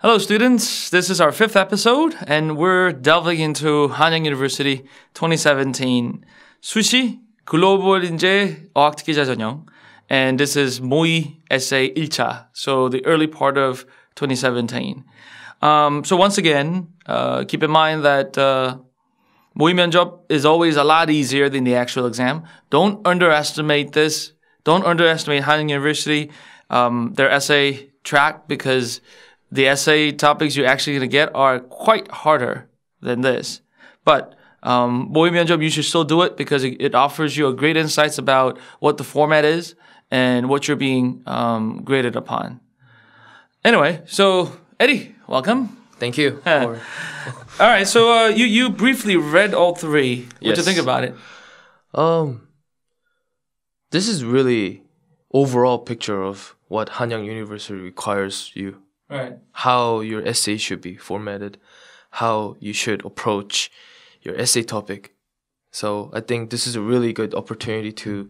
Hello students, this is our 5th episode and we're delving into 한양 University 2017 수시 글로벌 인재 어학기자 전형, and this is 모의 essay 1차, so the early part of 2017. So once again, keep in mind that 모의 면접 is always a lot easier than the actual exam. Don't underestimate this. Don't underestimate 한양 University, their essay track, because the essay topics you're actually going to get are quite harder than this. But 모의 면접, you should still do it because it offers you a great insights about what the format is and what you're being graded upon. Anyway, so Eddie, welcome. Thank you. All right, so you briefly read all three. What do you think about it? This is really overall picture of what Hanyang University requires you. Right. How your essay should be formatted, how you should approach your essay topic. So I think this is a really good opportunity to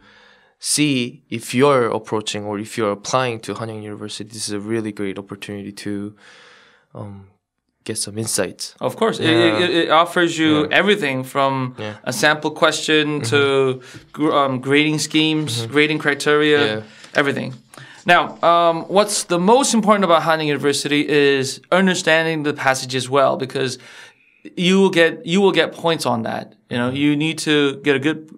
see if you're approaching or if you're applying to Hanyang University. This is a really great opportunity to get some insights. Of course, it offers you everything from a sample question to grading schemes, grading criteria, everything. Now, what's the most important about Hanang University is understanding the passages well, because you will get points on that. You know, you need to get a good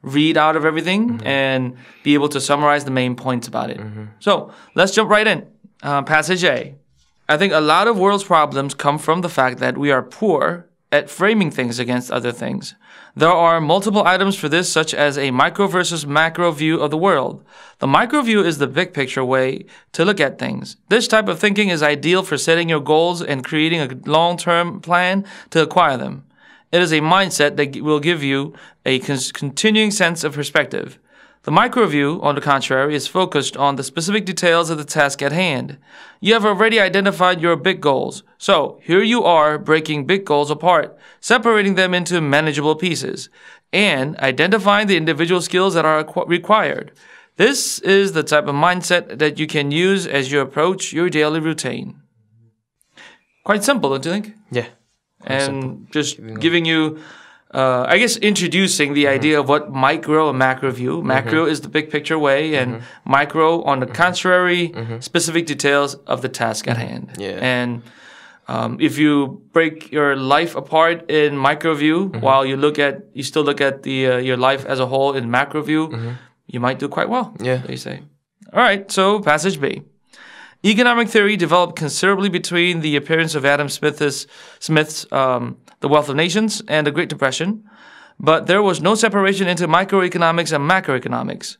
read out of everything and be able to summarize the main points about it. So let's jump right in. Passage A. I think a lot of world's problems come from the fact that we are poor at framing things against other things. There are multiple items for this, such as a micro versus macro view of the world. The micro view is the big picture way to look at things. This type of thinking is ideal for setting your goals and creating a long-term plan to acquire them. It is a mindset that will give you a continuing sense of perspective. The micro view, on the contrary, is focused on the specific details of the task at hand. You have already identified your big goals. So, here you are breaking big goals apart, separating them into manageable pieces, and identifying the individual skills that are required. This is the type of mindset that you can use as you approach your daily routine. Quite simple, don't you think? Yeah. And simple. Just giving you... I guess introducing the idea of what micro and macro view. Macro is the big picture way, and micro, on the contrary, specific details of the task at hand. Yeah. And if you break your life apart in micro view, while you still look at the your life as a whole in macro view, you might do quite well. Yeah. They say. All right. So passage B. Economic theory developed considerably between the appearance of Adam Smith's The Wealth of Nations and the Great Depression, but there was no separation into microeconomics and macroeconomics.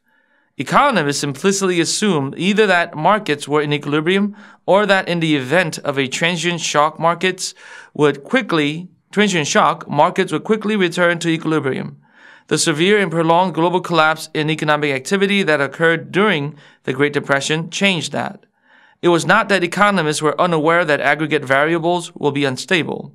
Economists implicitly assumed either that markets were in equilibrium or that in the event of a transient shock, markets would quickly return to equilibrium. The severe and prolonged global collapse in economic activity that occurred during the Great Depression changed that. It was not that economists were unaware that aggregate variables will be unstable.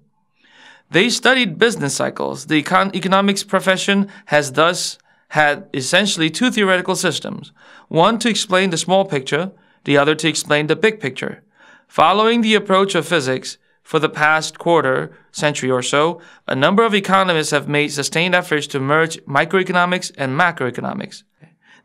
They studied business cycles. The economics profession has thus had essentially two theoretical systems, one to explain the small picture, the other to explain the big picture. Following the approach of physics, for the past quarter century or so, a number of economists have made sustained efforts to merge microeconomics and macroeconomics.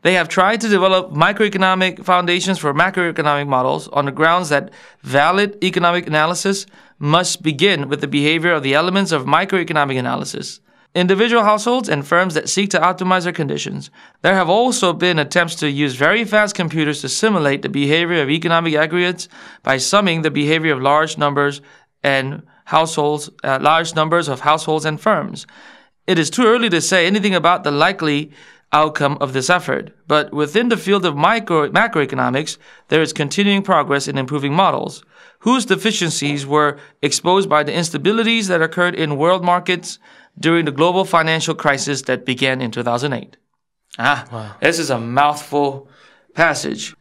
They have tried to develop microeconomic foundations for macroeconomic models on the grounds that valid economic analysis must begin with the behavior of the elements of microeconomic analysis. Individual households and firms that seek to optimize their conditions. There have also been attempts to use very fast computers to simulate the behavior of economic aggregates by summing the behavior of large numbers of households and firms. It is too early to say anything about the likely outcome of this effort, but within the field of macroeconomics, there is continuing progress in improving models, whose deficiencies were exposed by the instabilities that occurred in world markets during the global financial crisis that began in 2008. This is a mouthful passage.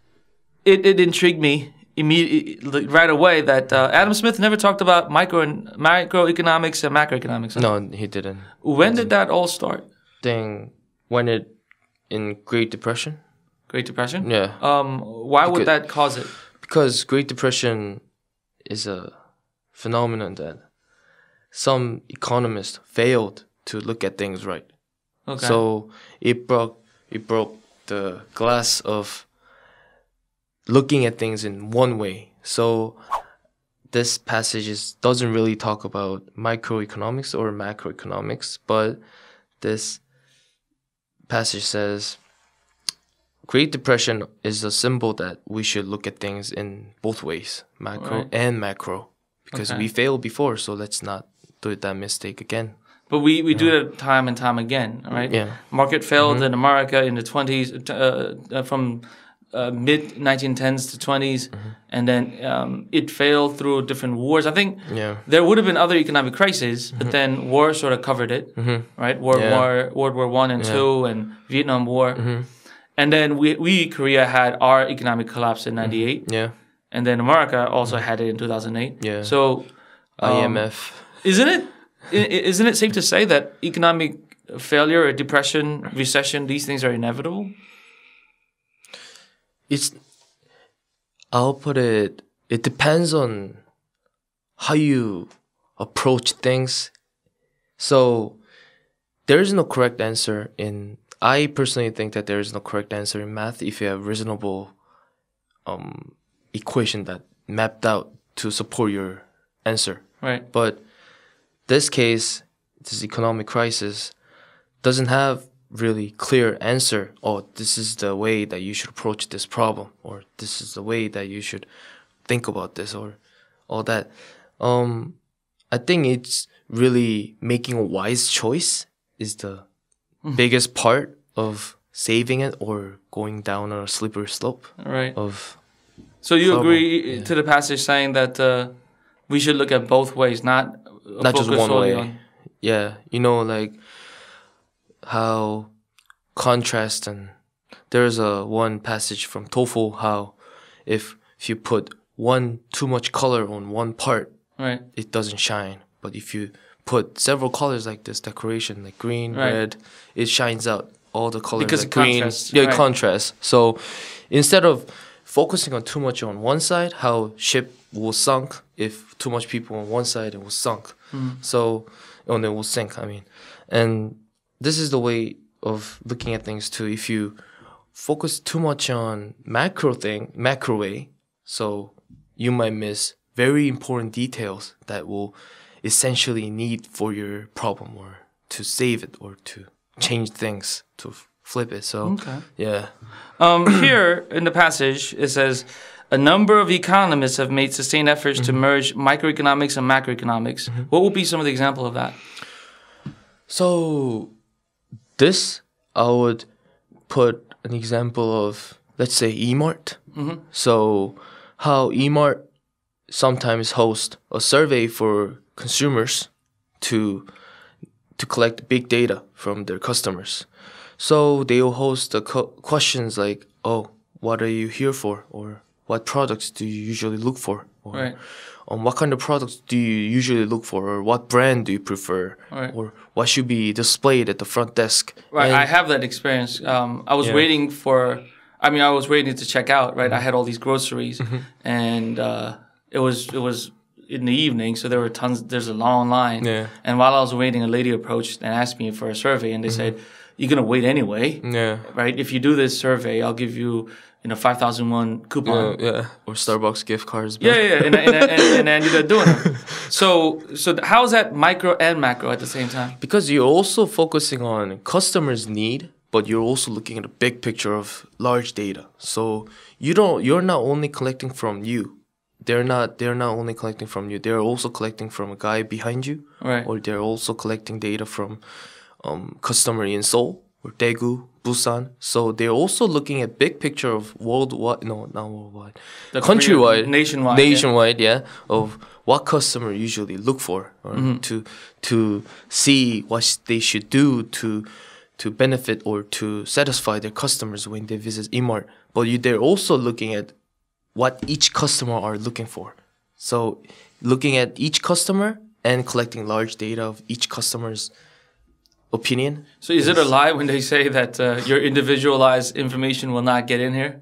It intrigued me immediately, right away, that Adam Smith never talked about microeconomics and macroeconomics. Huh? No, he didn't. When did that all start? In Great Depression. Great Depression? Yeah. Why would that cause it? Because Great Depression is a phenomenon that some economists failed to look at things right. Okay. So it broke the glass of looking at things in one way. So this passage doesn't really talk about microeconomics or macroeconomics, but this passage says Great Depression is a symbol that we should look at things in both ways, macro and macro, because we failed before, so let's not do that mistake again. But we do that time and time again, right? Yeah. Market failed in America in the 20s, from mid-1910s to 20s, and then it failed through different wars. I think there would have been other economic crises, but then war sort of covered it, right? World War I and II and Vietnam War. And then we Korea had our economic collapse in 98. Yeah. And then America also had it in 2008. Yeah. So IMF. Isn't it safe to say that economic failure or depression, recession, these things are inevitable? I'll put it depends on how you approach things. So there is no correct answer I personally think that there is no correct answer in math if you have reasonable equation that mapped out to support your answer. Right. But this case, this economic crisis, doesn't have really clear answer. Oh, this is the way that you should approach this problem, or this is the way that you should think about this, or all that. I think it's really making a wise choice is the biggest part of saving it or going down on a slippery slope. Right. So you problem. agree to the passage saying that we should look at both ways, not just one solely way. on. Yeah, like how contrast, and there's one passage from TOEFL how if you put too much color on one part, right, it doesn't shine. But if you put several colors like this decoration, like green, red, it shines out all the colors. Because like it green, contrasts. Yeah, right. contrast. So instead of focusing on too much on one side, how ship will sunk if too much people on one side, it will sunk. So it will sink. I mean, and this is the way of looking at things too. If you focus too much on macro way, so you might miss very important details that will essentially need for your problem or to save it or to change things, to flip it. So, yeah. Here in the passage, it says, a number of economists have made sustained efforts to merge microeconomics and macroeconomics. What would be some of the example of that? So, this, I would put an example of, let's say, eMart. So, how eMart sometimes hosts a survey for consumers to collect big data from their customers. So they will host the questions like, oh, what are you here for? Or what products do you usually look for? Or what kind of products do you usually look for? Or what brand do you prefer? Or what should be displayed at the front desk? Right, I have that experience. I was waiting to check out, right? I had all these groceries and it was in the evening, so there's a long line. Yeah. And while I was waiting, a lady approached and asked me for a survey, and they said, you're going to wait anyway. Yeah. Right? If you do this survey, I'll give you, 5,001 coupon. Yeah. Or Starbucks gift cards. Yeah. And I ended up doing it. So how is that micro and macro at the same time? Because you're also focusing on customers' need, but you're also looking at the big picture of large data. So you're not only collecting from you. They're not only collecting from you. They're also collecting from a guy behind you. Right. Or they're also collecting data from customer in Seoul or Daegu, Busan. So they're also looking at big picture of worldwide, no, not worldwide, countrywide, nationwide, of what customer usually look for, or to see what they should do to benefit or to satisfy their customers when they visit eMart. But they're also looking at what each customer are looking for. So looking at each customer and collecting large data of each customer's opinion. So is it a lie when they say that your individualized information will not get in here?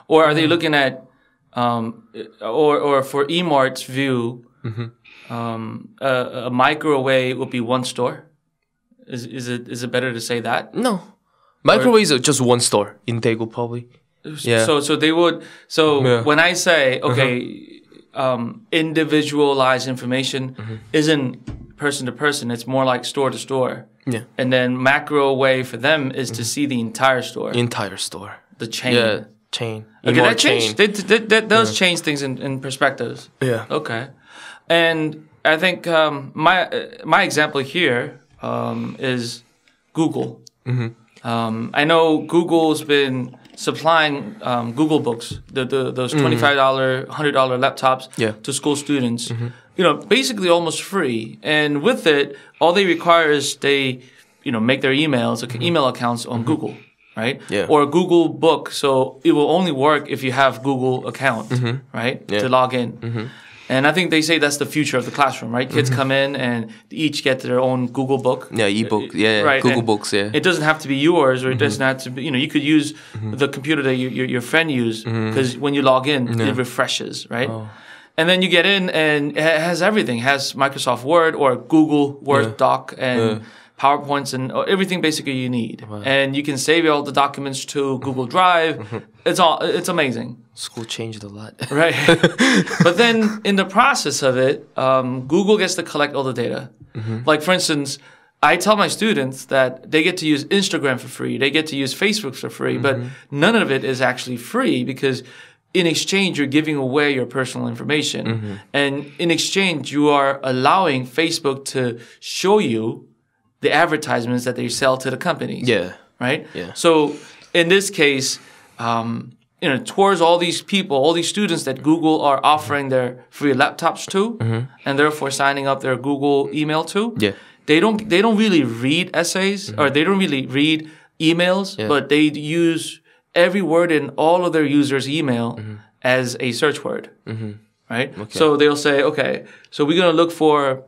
Or are they looking at or for eMart's view, a microwave would be one store. Is it better to say that? No, microwaves are just one store in Daegu probably. Yeah. So they would. So when I say individualized information isn't person to person, it's more like store to store. Yeah. And then macro way for them is to see the entire store. Entire store. The chain. Yeah, chain. Okay, that changed. Chain. That does change things in perspectives. Yeah. Okay. And I think my example here is Google. I know Google's been supplying Google Books, those $25, $100 laptops to school students. Basically almost free. And with it, all they require is they, make their emails, email accounts on Google, right? Yeah. Or a Google Book. So it will only work if you have Google account, right? To log in. And I think they say that's the future of the classroom, right? Kids come in and each get their own Google Book. Yeah, ebook. Yeah, right? Google And Books. Yeah. it doesn't have to be yours, or it doesn't have to be. You could use the computer that your friend used because when you log in, it refreshes, right? Oh. And then you get in and it has everything. It has Microsoft Word or Google Word doc and PowerPoints and everything basically you need. Wow. And you can save all the documents to Google Drive. It's amazing. School changed a lot. Right. But then in the process of it, Google gets to collect all the data. Like for instance, I tell my students that they get to use Instagram for free. They get to use Facebook for free. But none of it is actually free because in exchange, you're giving away your personal information. And in exchange, you are allowing Facebook to show you the advertisements that they sell to the companies. Yeah. Right? Yeah. So in this case, towards all these people, all these students that Google are offering their free laptops to, and therefore signing up their Google email to, they don't really read essays or they don't really read emails, but they use every word in all of their users' email as a search word, right? Okay. So they'll say, okay, so we're going to look for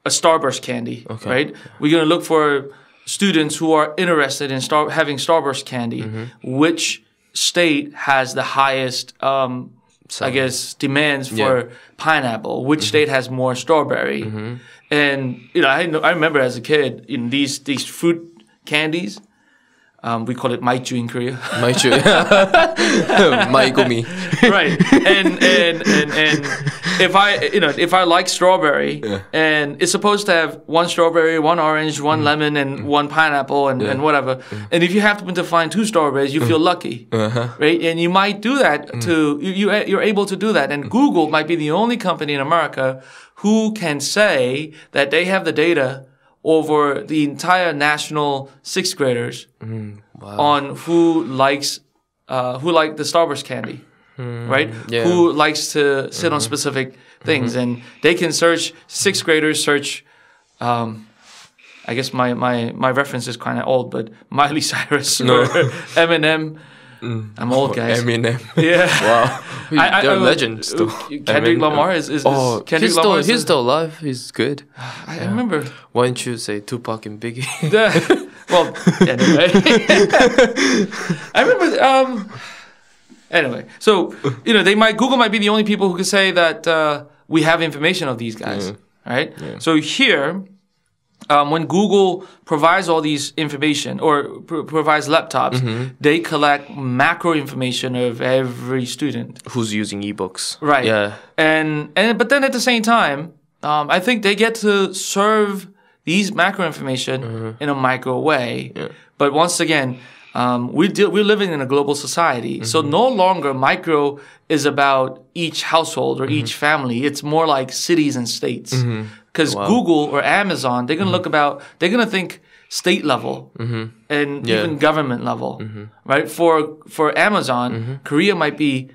a Starburst candy, right? We're going to look for students who are interested in having Starburst candy. Which state has the highest, I guess, demands for pineapple? Which state has more strawberry? And I remember as a kid, these fruit candies. We call it maichu in Korea. Maichu, maigumi. Right, and if I like strawberry, and it's supposed to have one strawberry, one orange, one lemon, and one pineapple, and whatever. And if you happen to find two strawberries, you feel lucky, right? And you might do that you're able to do that. And Google might be the only company in America who can say that they have the data over the entire national sixth graders on who like the Starburst candy, right? Yeah. Who likes to sit on specific things, and they can search. Sixth graders search. I guess my reference is kind of old, but Miley Cyrus or Eminem. I'm old, guys. Eminem. Yeah. Wow. They're legends, though. Kendrick Lamar is Kendrick Lamar. He's still alive. He's good. I remember. Why don't you say Tupac and Biggie? Well, anyway. I remember. Anyway, so Google might be the only people who can say that we have information of these guys, right? Yeah. So here. When Google provides all these information or provides laptops, they collect macro information of every student who's using ebooks. Right. Yeah. But then at the same time, I think they get to serve these macro information in a micro way. Yeah. But once again, we're living in a global society, so no longer micro is about each household or each family. It's more like cities and states. Because Google or Amazon, they're gonna think state level and even government level, right? For Amazon, Korea might be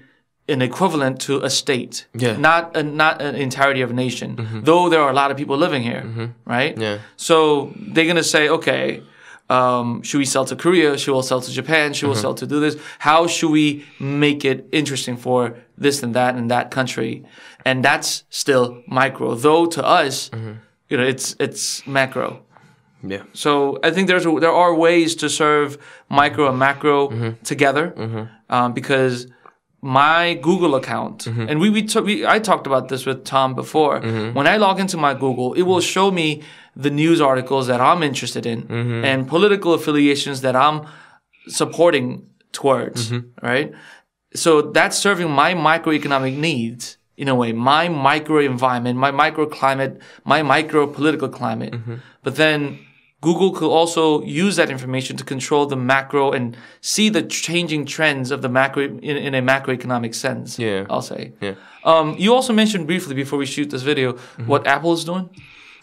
an equivalent to a state, not an entirety of a nation. Though there are a lot of people living here, right? Yeah. So they're gonna say, okay, should we sell to Korea? Should we sell to Japan? Should we sell to do this? How should we make it interesting for this and that country? And that's still micro, though to us, it's macro. Yeah. So I think there are ways to serve micro and macro together, because my Google account, and I talked about this with Tom before. When I log into my Google, it will show me the news articles that I'm interested in and political affiliations that I'm supporting towards, right? So that's serving my microeconomic needs in a way, my micro environment, my microclimate, my micro political climate. But then Google could also use that information to control the macro and see the changing trends of the macro in a macroeconomic sense. Yeah, I'll say. Yeah. You also mentioned briefly before we shoot this video what Apple is doing.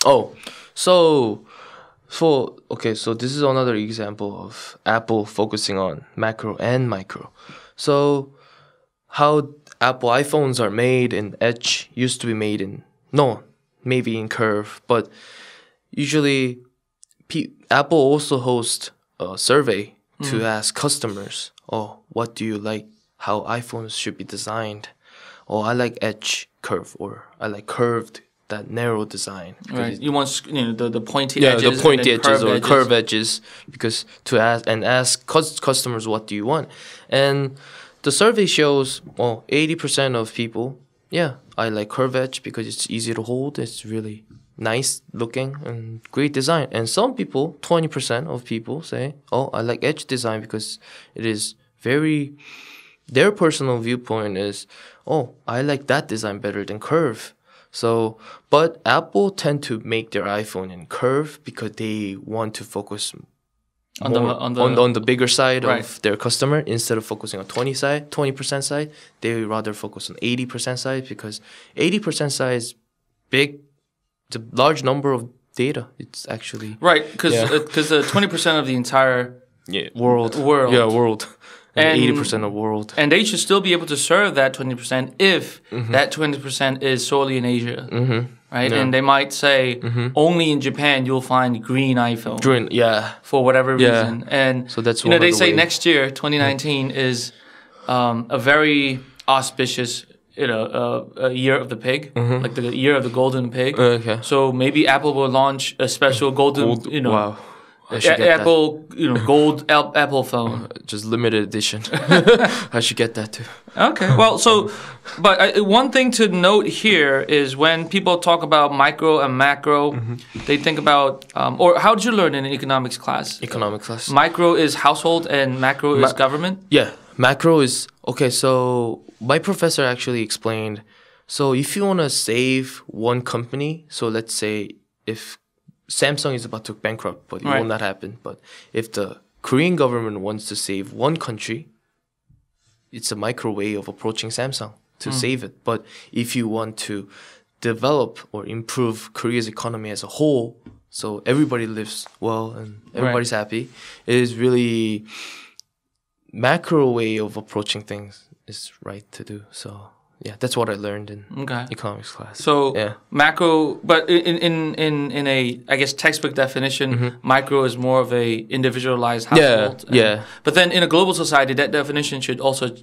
Oh, so this is another example of Apple focusing on macro and micro. So how Apple iPhones are made in Edge used to be made in maybe in Curve, but usually Apple also hosts a survey to ask customers, what do you like, how iPhones should be designed? I like Edge Curve, or I like curved, that narrow design. Right. You want the pointy edges. Yeah, the pointy edges or edges. curved edges, because to ask customers, what do you want? And the survey shows 80% of people, I like curved edge because it's easy to hold, it's really nice looking and great design. And some people, 20% of people say, I like edge design because it is their personal viewpoint is, I like that design better than curve. So, but Apple tend to make their iPhone in curve because they want to focus on the bigger side of their customer instead of focusing on 20% side. They rather focus on 80% side because 80% side is big. It's a large number of data. It's actually because 20% of the entire world. And 80% of world. And they should still be able to serve that 20% if that 20% is solely in Asia. Right? Yeah. And they might say only in Japan you'll find green iPhone. For whatever reason. And so that's they say next year, 2019, is a very auspicious a year of the pig, like the year of the golden pig. Okay. So maybe Apple will launch a special golden, wow. Apple, gold Apple phone. Just limited edition. I should get that too. Okay. Well, but one thing to note here is when people talk about micro and macro, they think about, or how did you learn in an economics class? Economics class. Micro is household and macro is government? Yeah. Macro is, so my professor actually explained, so if you want to save one company, so let's say if Samsung is about to bankrupt, but it will not happen. But if the Korean government wants to save one country, it's a micro way of approaching Samsung to save it. But if you want to develop or improve Korea's economy as a whole, so everybody lives well and everybody's happy, it is really macro way of approaching things is right to do. So yeah, that's what I learned in economics class. So macro, but in a I guess textbook definition, micro is more of a individualized household. But then in a global society, that definition should also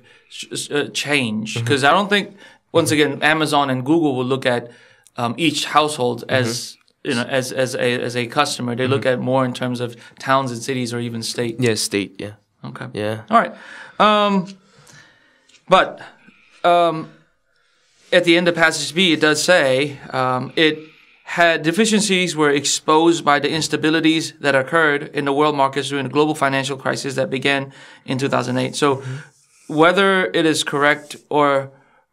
change because I don't think once again Amazon and Google will look at each household as as a customer. They look at more in terms of towns and cities or even state. Yeah, state. Yeah. Okay. Yeah. All right. But at the end of passage B, it does say it had deficiencies were exposed by the instabilities that occurred in the world markets during the global financial crisis that began in 2008. So whether it is correct or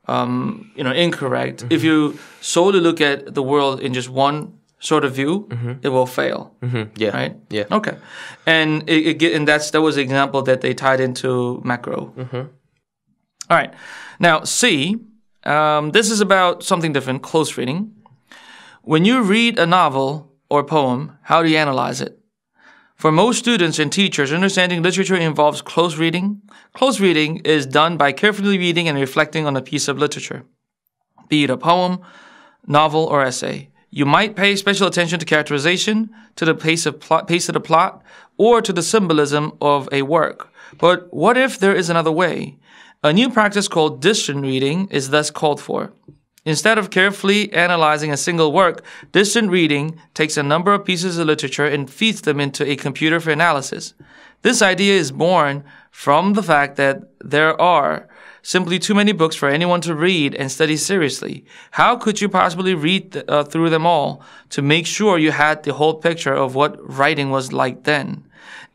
incorrect, if you solely look at the world in just one sort of view, it will fail. Yeah. Right? Yeah. Okay. And that was the example that they tied into macro. All right. Now, C, this is about something different, close reading. When you read a novel or poem, how do you analyze it? For most students and teachers, understanding literature involves close reading. Close reading is done by carefully reading and reflecting on a piece of literature, be it a poem, novel, or essay. You might pay special attention to characterization, to the pace of the plot, or to the symbolism of a work. But what if there is another way? A new practice called distant reading is thus called for. Instead of carefully analyzing a single work, distant reading takes a number of pieces of literature and feeds them into a computer for analysis. This idea is born from the fact that there are simply too many books for anyone to read and study seriously. How could you possibly read through them all to make sure you had the whole picture of what writing was like then?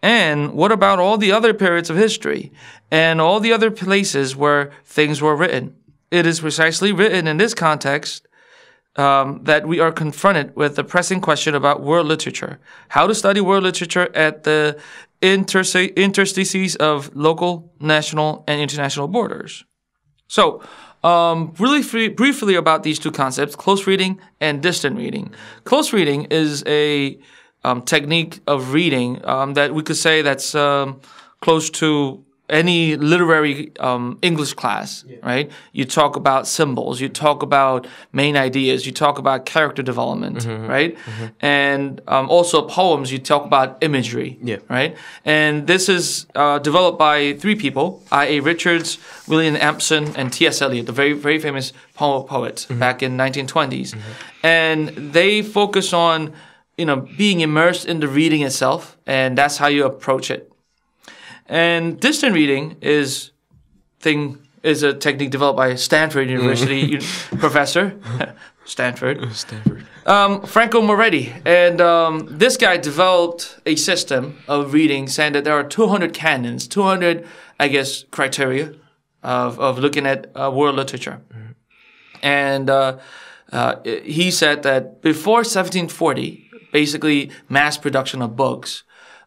And what about all the other periods of history and all the other places where things were written? It is precisely written in this context that we are confronted with the pressing question about world literature, how to study world literature at the interstices of local, national, and international borders. So, really briefly about these two concepts, close reading and distant reading. Close reading is a technique of reading that we could say that's close to any literary English class, right? You talk about symbols, you talk about main ideas, you talk about character development, right? And also poems, you talk about imagery, right? And this is developed by three people, I.A. Richards, William Ampson, and T.S. Eliot, the very, very famous poet back in 1920s. And they focus on, being immersed in the reading itself, and that's how you approach it. And distant reading is a technique developed by Stanford University professor, Stanford. Franco Moretti. And this guy developed a system of reading saying that there are 200 canons, 200, criteria of looking at world literature. And he said that before 1740, basically mass production of books,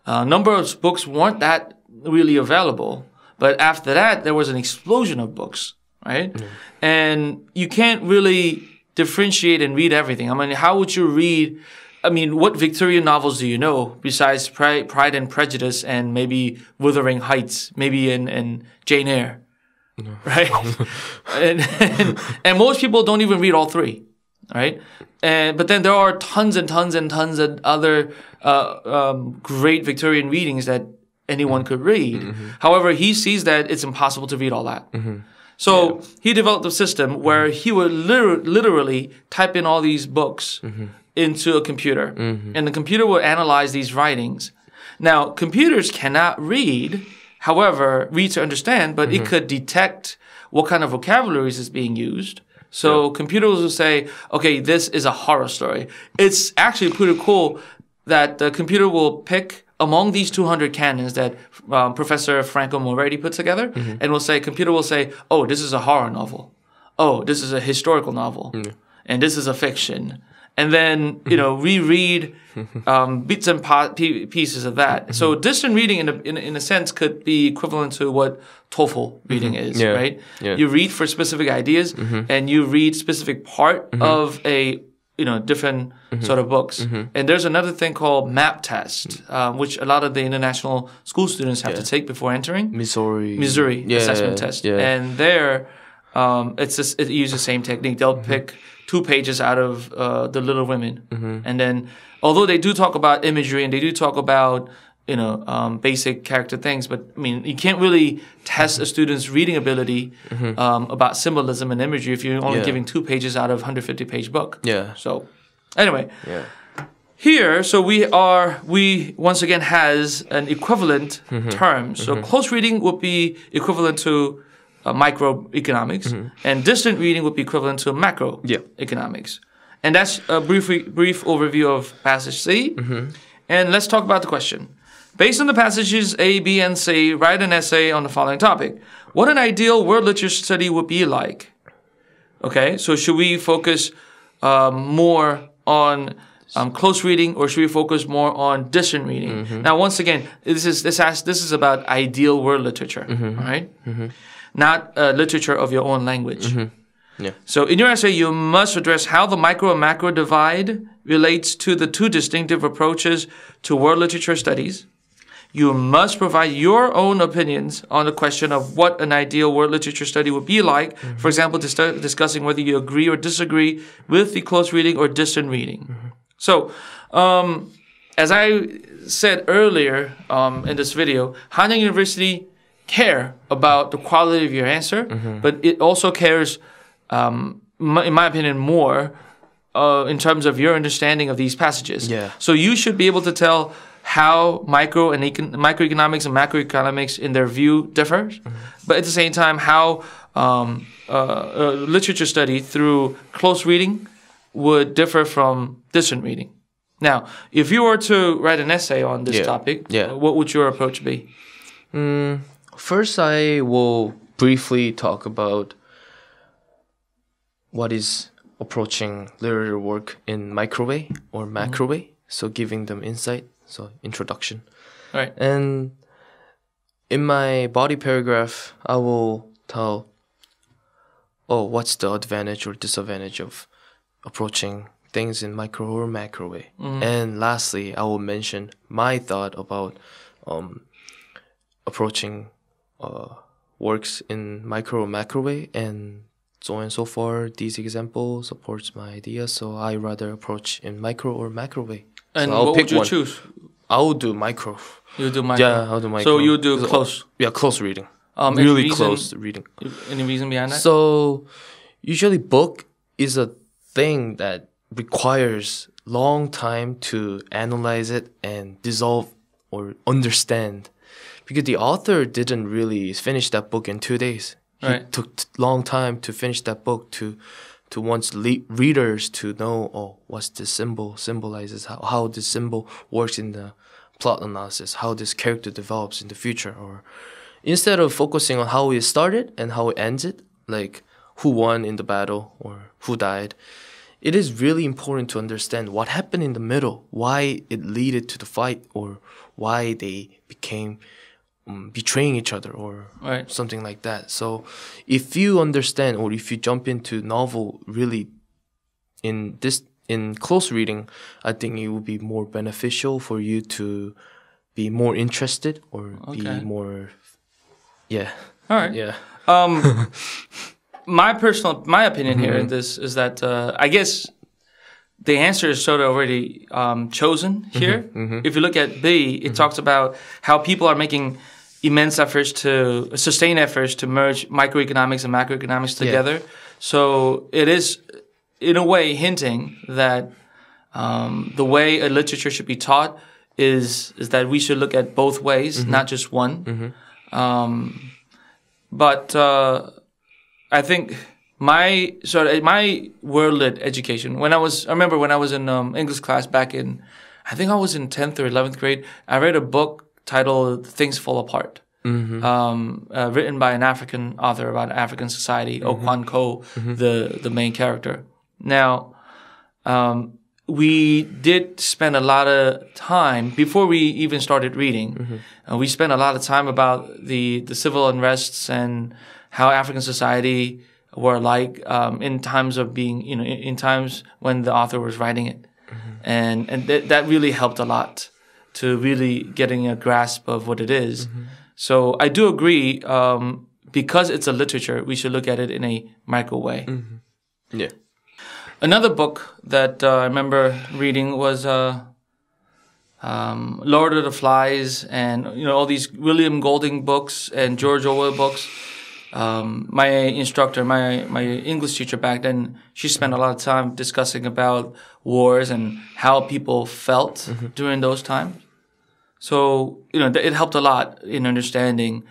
number of books weren't that really available. But after that, there was an explosion of books, right? And you can't really differentiate and read everything. I mean, how would you read? I mean, what Victorian novels do you know besides Pride and Prejudice and maybe Wuthering Heights, maybe in Jane Eyre, right? and most people don't even read all three, right? But then there are tons and tons and tons of other great Victorian readings that anyone could read. However, he sees that it's impossible to read all that. So he developed a system where he would literally type in all these books into a computer, and the computer will analyze these writings. Now, computers cannot read, however, read to understand, but it could detect what kind of vocabularies is being used. So computers will say, okay, this is a horror story. It's actually pretty cool that the computer will pick among these 200 canons that Professor Franco Moretti put together, and computer will say, oh, this is a horror novel. Oh, this is a historical novel. And this is a fiction. And then, reread bits and pieces of that. So distant reading, in a sense, could be equivalent to what TOEFL reading is, right? You read for specific ideas, and you read specific part of a different sort of books. And there's another thing called MAP test, which a lot of the international school students have to take before entering. Missouri assessment test. And there, it uses the same technique. They'll pick 2 pages out of The Little Women. And then, although they do talk about imagery and they do talk about basic character things, but I mean, you can't really test a student's reading ability about symbolism and imagery if you're only giving 2 pages out of 150-page book. So, anyway, here, so we once again has an equivalent term. So close reading would be equivalent to microeconomics, and distant reading would be equivalent to macroeconomics. And that's a brief overview of passage C. And let's talk about the question. Based on the passages A, B, and C, write an essay on the following topic. What an ideal world literature study would be like. Okay, so should we focus more on close reading, or should we focus more on distant reading? Now, once again, this is about ideal world literature, all right? Not literature of your own language. So in your essay, you must address how the micro and macro divide relates to the 2 distinctive approaches to world literature studies. You must provide your own opinions on the question of what an ideal world literature study would be like. For example, discussing whether you agree or disagree with the close reading or distant reading. So, as I said earlier in this video, Hanyang University care about the quality of your answer, but it also cares, in my opinion, more in terms of your understanding of these passages. So you should be able to tell how microeconomics and macroeconomics in their view differs, but at the same time how literature study through close reading would differ from distant reading. Now, if you were to write an essay on this topic, what would your approach be? First, I will briefly talk about what is approaching literary work in micro way or macro way. So giving them insight, so introduction. Right. And in my body paragraph, I will tell, what's the advantage or disadvantage of approaching things in micro or macro way. And lastly, I will mention my thought about approaching works in micro or macro way, and so on and so forth. These examples supports my idea, so I rather approach in micro or macro way. And so what would you choose? I will do micro. You do micro? Yeah, I'll do micro. So you do close? Yeah, close reading. Really close reading. Any reason behind that? So usually book is a thing that requires long time to analyze it and dissolve or understand, because the author didn't really finish that book in 2 days. He took long time to finish that book to want readers to know, what's this symbol symbolizes, how this symbol works in the plot analysis, how this character develops in the future. Or instead of focusing on how it started and how it ends it, like who won in the battle or who died, it is really important to understand what happened in the middle, why it led to the fight, or why they became betraying each other, or something like that. So if you understand, or if you jump into novel really in close reading, I think it will be more beneficial for you to be more interested or be more all right. Yeah. My opinion here in this is that I guess the answer is sort of already chosen here. If you look at B, it talks about how people are making immense efforts to sustain efforts to merge microeconomics and macroeconomics together. So it is, in a way, hinting that the way a literature should be taught is that we should look at both ways, not just one. But I think my world-lit education, I remember when I was in English class back in, I think I was in 10th or 11th grade, I read a book titled Things Fall Apart, written by an African author about African society, Okwan Ko, the main character. Now, we did spend a lot of time, before we even started reading, we spent a lot of time about the civil unrests and how African society were like in times of being, in times when the author was writing it. And that really helped a lot to really getting a grasp of what it is. So I do agree, because it's a literature, we should look at it in a micro way. Yeah. Another book that I remember reading was Lord of the Flies, and all these William Golding books and George Orwell books. My instructor, my English teacher back then, she spent a lot of time discussing about wars and how people felt during those times. So, it helped a lot in understanding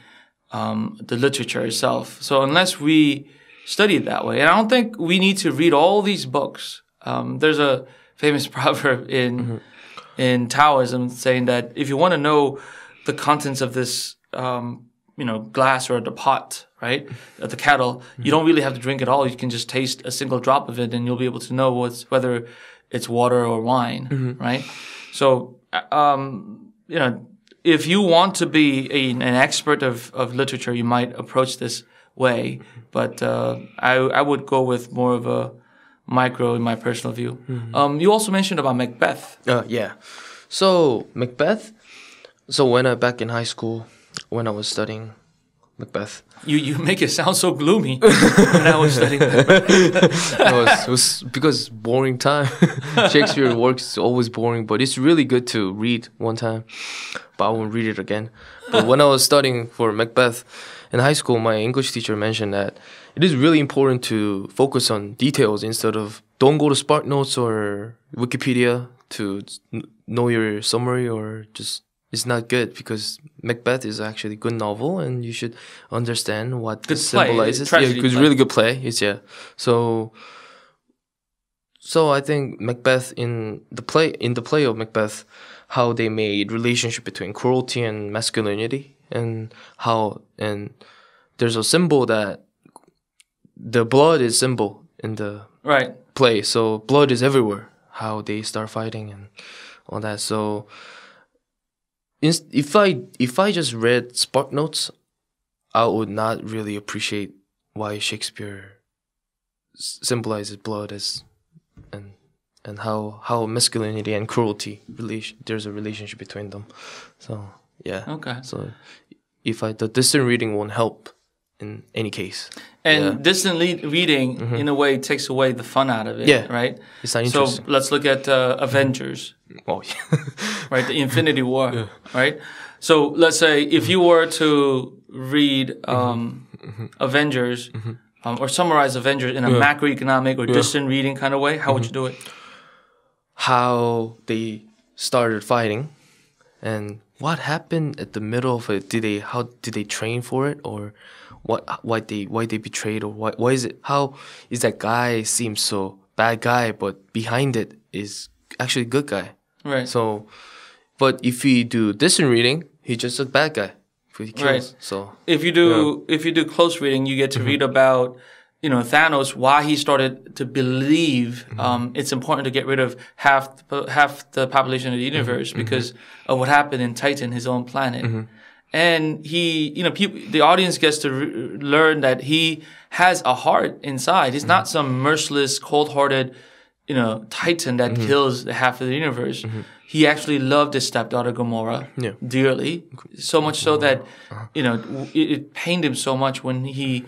the literature itself. So unless we study it that way, and I don't think we need to read all these books. There's a famous proverb in Taoism saying that if you want to know the contents of this glass or the pot, right, the kettle, you don't really have to drink it all. You can just taste a single drop of it, and you'll be able to know whether it's water or wine, right? So, if you want to be an expert of literature, you might approach this way. But I would go with more of a micro in my personal view. You also mentioned about Macbeth. Yeah. So Macbeth. So back in high school, when I was studying Macbeth. You make it sound so gloomy when I was studying Macbeth. It was because boring time. Shakespeare works is always boring, but it's really good to read one time. But I won't read it again. But when I was studying for Macbeth in high school, my English teacher mentioned that it is really important to focus on details instead of don't go to SparkNotes or Wikipedia to know your summary, or just is not good because Macbeth is actually a good novel and you should understand what Good this play, symbolizes. tragedy It's play. really good play. It's So I think Macbeth in the play of Macbeth, how they made relationship between cruelty and masculinity, and there's a symbol that the blood is symbol in the Right. play. So blood is everywhere. How they start fighting and all that. So if I just read Spark Notes, I would not really appreciate why Shakespeare symbolizes blood as and how masculinity and cruelty there's a relationship between them. So yeah. Okay. So the distant reading won't help in any case. And distant reading, in a way, takes away the fun out of it. Yeah. Right. It's not So interesting. let's look at Avengers. Oh yeah. Right, the Infinity War, right? So let's say if you were to read Avengers or summarize Avengers in a macroeconomic or distant reading kind of way, how would you do it? How they started fighting and what happened at the middle of it. Did they train for it, or why they betrayed, or why is it, how is that guy seems so bad guy but behind it is actually good guy? Right. So, but if we do distant reading, he's just a bad guy. He kills. Right. So if you do close reading, you get to read about Thanos, why he started to believe it's important to get rid of half the population of the universe because of what happened in Titan, his own planet. And he, the audience gets to learn that he has a heart inside. He's not some merciless, cold-hearted, Titan that kills half of the universe. He actually loved his stepdaughter Gamora dearly, so much so that it pained him so much when he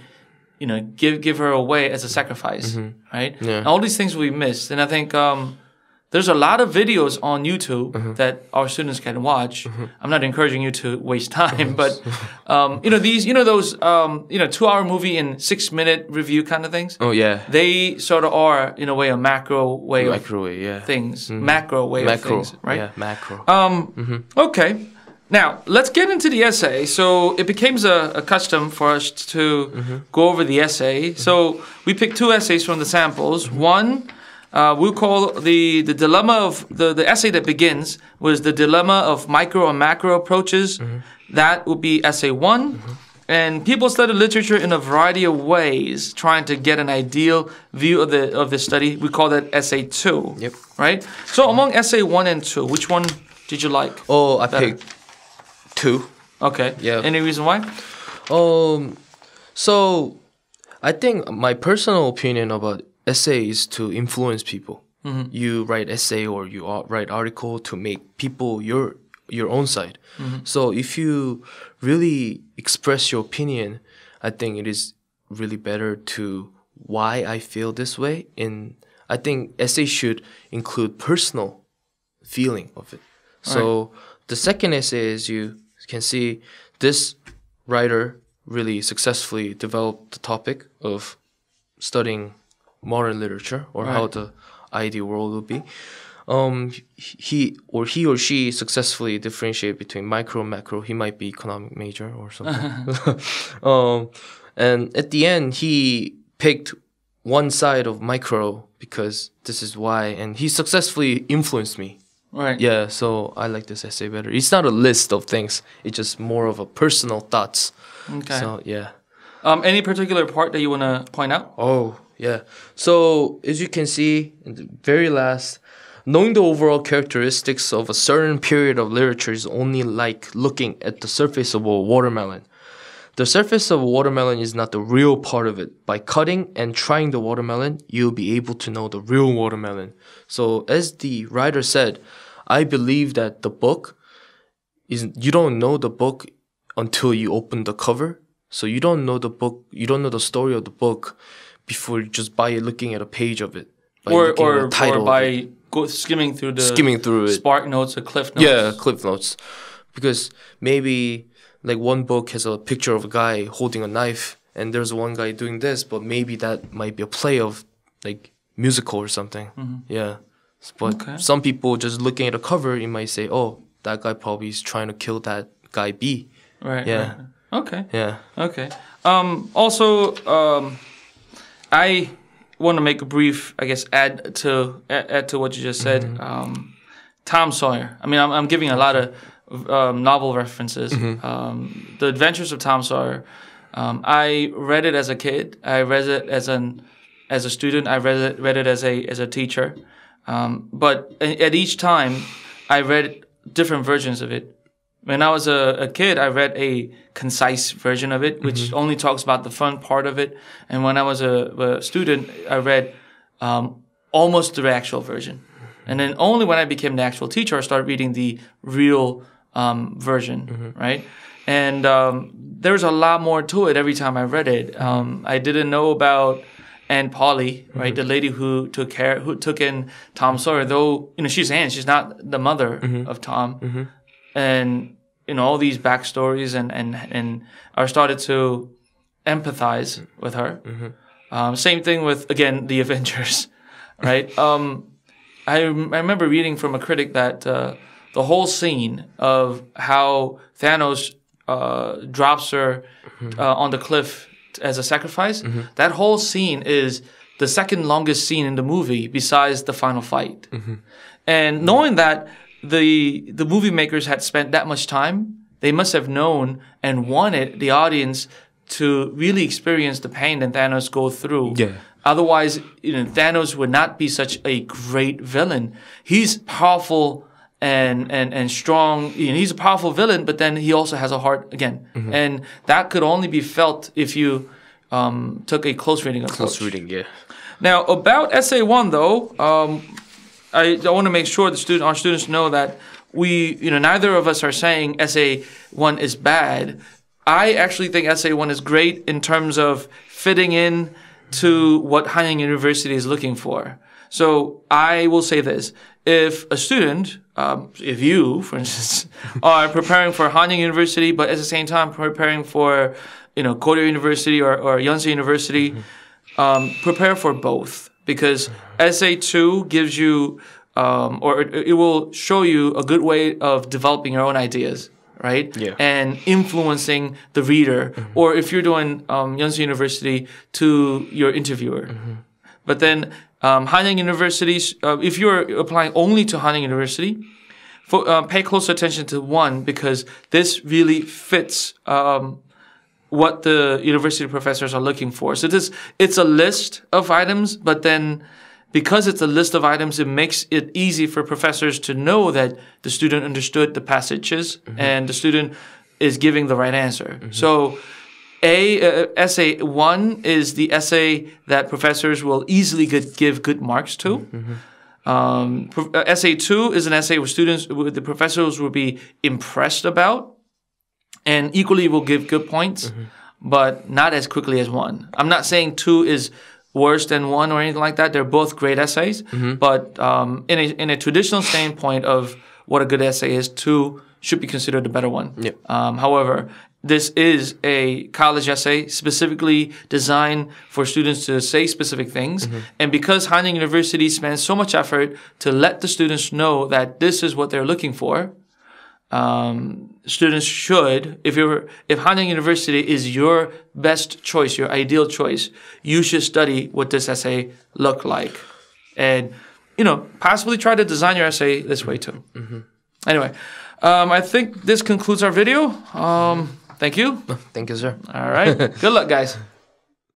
give her away as a sacrifice, right? Yeah. And all these things we missed, and I think there's a lot of videos on YouTube that our students can watch. I'm not encouraging you to waste time, but those 2-hour movie in 6-minute review kind of things. Oh yeah. They sort of are in a way a macro way of things, macro way of things, right? Yeah, macro. Okay. Now, let's get into the essay. So it becomes a custom for us to go over the essay. So we picked 2 essays from the samples. One, we'll call the dilemma of the essay that begins was the dilemma of micro and macro approaches. That would be essay 1. And people study literature in a variety of ways, trying to get an ideal view of the study. We call that essay 2. Yep. Right? So among essay 1 and 2, which one did you like? Oh, I picked 2. Okay. Yeah. Any reason why? So I think my personal opinion about essay is to influence people. You write essay or you write article to make people your own side. So if you really express your opinion, I think it is really better to why I feel this way. And I think essay should include personal feeling of it. So the second essay, as you can see, this writer really successfully developed the topic of studying modern literature or how the ideal world would be. He or she successfully differentiate between micro and macro. He might be economic major or something. And at the end, he picked one side of micro because this is why, and he successfully influenced me. Right. Yeah, so I like this essay better. It's not a list of things. It's just more of a personal thoughts. Okay. So, yeah. Any particular part that you want to point out? Oh, yeah. So, as you can see, in the very last, knowing the overall characteristics of a certain period of literature is only like looking at the surface of a watermelon. The surface of a watermelon is not the real part of it. By cutting and trying the watermelon, you'll be able to know the real watermelon. So, as the writer said, I believe that the book is, you don't know the book until you open the cover. So you don't know the book, you don't know the story of the book before just by looking at a page of it. Or by skimming through the Spark Notes or Cliff Notes. Yeah, Cliff Notes. Because maybe like one book has a picture of a guy holding a knife and there's one guy doing this, but maybe that might be a play of like musical or something. Yeah. But some people just looking at a cover, you might say, oh, that guy probably is trying to kill that guy B. Right. Yeah. Right. Okay. Yeah. Okay. Also, I want to make a brief, I guess, add to what you just said. Tom Sawyer. I mean, I'm giving a lot of novel references. The Adventures of Tom Sawyer. I read it as a kid. I read it as a student. I read it as a teacher. But at each time, I read different versions of it. When I was a kid, I read a concise version of it, which only talks about the fun part of it. And when I was a student, I read almost the actual version. And then only when I became the actual teacher, I started reading the real version, right? And there's a lot more to it every time I read it. I didn't know about Aunt Polly, right? The lady who took in Tom Sawyer, though, she's Anne, she's not the mother of Tom. And, all these backstories and I started to empathize with her. Same thing with, again, the Avengers, right? I remember reading from a critic that the whole scene of how Thanos drops her on the cliff as a sacrifice, that whole scene is the second longest scene in the movie besides the final fight. And knowing that the movie makers had spent that much time, they must have known and wanted the audience to really experience the pain that Thanos goes through. Yeah. Otherwise, Thanos would not be such a great villain. He's powerful and strong. He's a powerful villain, but then he also has a heart again. And that could only be felt if you took a close reading approach. Close reading, yeah. Now, about Essay 1, though, I want to make sure our students know that neither of us are saying Essay 1 is bad. I actually think Essay 1 is great in terms of fitting in to what Hanyang University is looking for. So I will say this. If a student, if you, for instance, are preparing for Hanyang University, but at the same time preparing for, Korea University or Yonsei University, prepare for both. Because Essay 2 gives you, or it will show you a good way of developing your own ideas, right? Yeah. And influencing the reader. Or if you're doing Yonsei University, to your interviewer. But then Hanyang University, if you're applying only to Hanyang University, pay close attention to 1 because this really fits what the university professors are looking for. So it's a list of items, but then because it's a list of items, it makes it easy for professors to know that the student understood the passages and the student is giving the right answer. So Essay 1 is the essay that professors will easily give good marks to. Essay 2 is an essay where the professors will be impressed about and equally will give good points, but not as quickly as 1. I'm not saying 2 is worse than 1 or anything like that. They're both great essays, but in a traditional standpoint of what a good essay is, 2 should be considered the better one. Yep. However, this is a college essay specifically designed for students to say specific things. And because Hanyang University spends so much effort to let the students know that this is what they're looking for, students should, if Hanyang University is your best choice, your ideal choice, you should study what this essay look like. And, possibly try to design your essay this way too. Anyway, I think this concludes our video. Thank you. Thank you, sir. All right. Good luck, guys.